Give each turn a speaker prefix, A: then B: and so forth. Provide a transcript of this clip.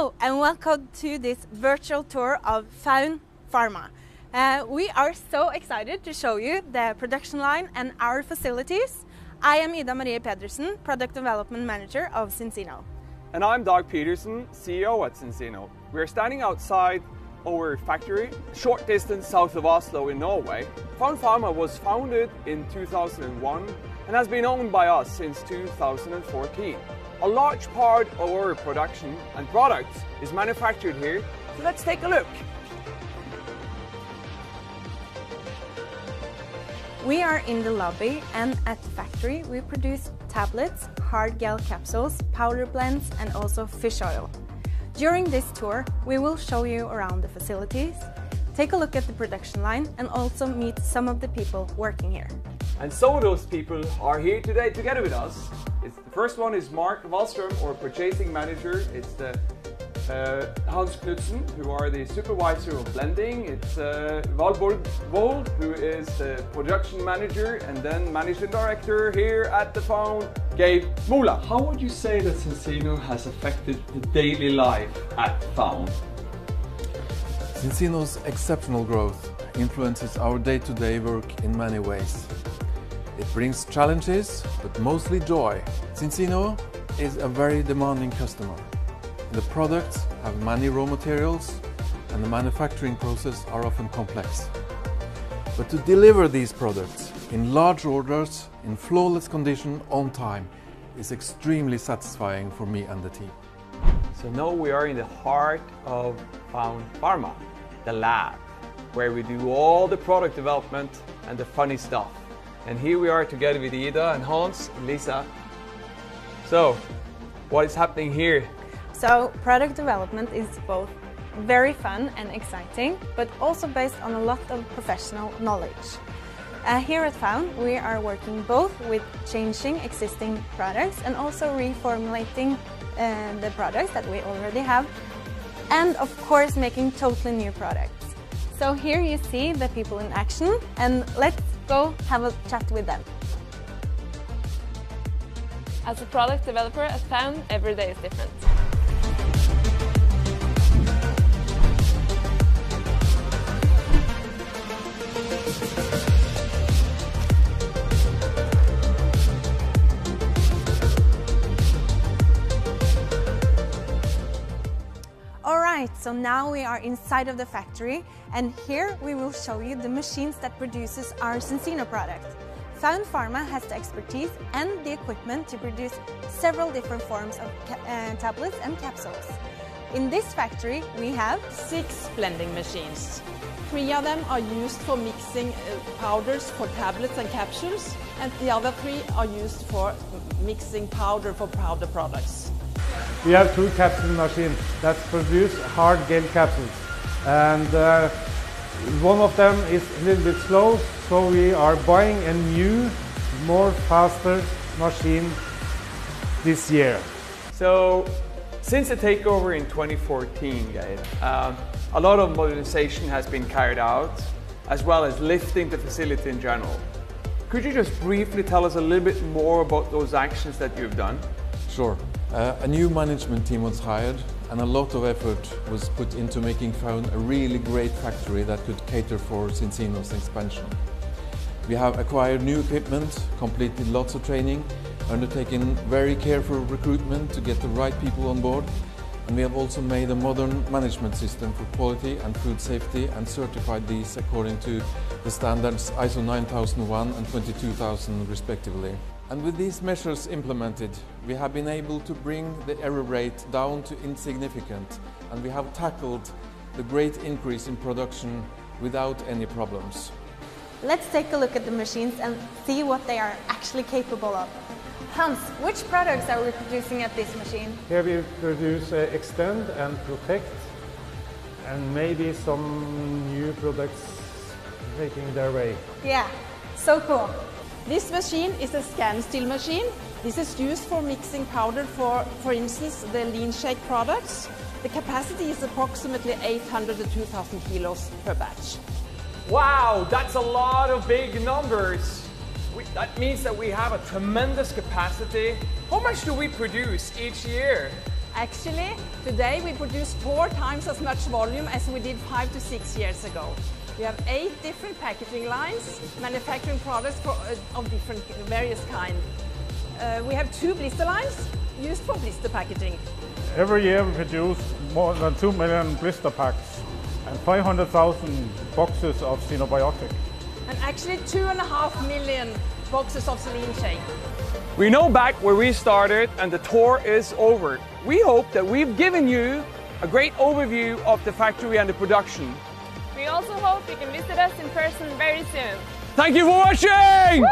A: Hello and welcome to this virtual tour of Faun Pharma. We are so excited to show you the production line and our facilities. I am Ida Marie Pedersen, Product Development Manager of Zinzino.
B: And I'm Dag Petersen, CEO at Zinzino. We are standing outside our factory, a short distance south of Oslo in Norway. Faun Pharma was founded in 2001 and has been owned by us since 2014. A large part of our production and products is manufactured here, so let's take a look.
A: We are in the lobby, and at the factory we produce tablets, hard gel capsules, powder blends and also fish oil. During this tour we will show you around the facilities, take a look at the production line and also meet some of the people working here.
B: And some of those people are here today together with us. The first one is Mark Wallström, our purchasing manager. It's the Hans Knudsen, who are the supervisor of blending. It's Valborg Wold, who is the production manager and then managing director here at the Faun, Gabe Mula. How would you say that Zinzino has affected the daily life at Faun?
C: Zinzino's exceptional growth influences our day-to-day work in many ways. It brings challenges, but mostly joy. Zinzino is a very demanding customer. The products have many raw materials and the manufacturing process are often complex. But to deliver these products in large orders, in flawless condition, on time, is extremely satisfying for me and the team.
B: So now we are in the heart of Faun Pharma, the lab, where we do all the product development and the funny stuff. And here we are together with Ida and Hans and Lisa. So, what is happening here?
A: So, product development is both very fun and exciting, but also based on a lot of professional knowledge. Here at Faun, we are working both with changing existing products and also reformulating the products that we already have, and of course making totally new products. So here you see the people in action, and let's go have a chat with them.
D: As a product developer at Faun, every day is different.
A: Alright, so now we are inside of the factory, and here we will show you the machines that produces our Zinzino product. Faun Pharma has the expertise and the equipment to produce several different forms of tablets and capsules. In this factory we have
E: 6 blending machines. 3 of them are used for mixing powders for tablets and capsules, and the other 3 are used for mixing powder for powder products.
F: We have 2 capsule machines that produce hard gel capsules, and one of them is a little bit slow, so we are buying a new, more faster machine this year.
B: So, since the takeover in 2014, a lot of modernization has been carried out, as well as lifting the facility in general. Could you just briefly tell us a little bit more about those actions that you've done?
C: Sure. A new management team was hired and a lot of effort was put into making Faun a really great factory that could cater for Zinzino's expansion. We have acquired new equipment, completed lots of training, undertaken very careful recruitment to get the right people on board, and we have also made a modern management system for quality and food safety and certified these according to the standards ISO 9001 and 22000 respectively. And with these measures implemented, we have been able to bring the error rate down to insignificant, and we have tackled the great increase in production without any problems.
A: Let's take a look at the machines and see what they are actually capable of. Hans, which products are we producing at this machine?
F: Here we produce Extend and Protect, and maybe some new products making their way.
A: Yeah, so cool.
E: This machine is a scan still machine. This is used for mixing powder for instance, the lean shake products. The capacity is approximately 800 to 2000 kilos per batch.
B: Wow, that's a lot of big numbers. That means that we have a tremendous capacity. How much do we produce each year?
E: Actually, today we produce 4 times as much volume as we did 5 to 6 years ago. We have 8 different packaging lines, manufacturing products of different, various kinds. We have 2 blister lines used for blister packaging.
G: Every year we produce more than 2 million blister packs and 500,000 boxes of Xenobiotic.
E: And actually 2.5 million boxes of Lean Shake.
B: We know back where we started and the tour is over. We hope that we've given you a great overview of the factory and the production.
D: We also hope you can visit us in person very soon.
B: Thank you for watching!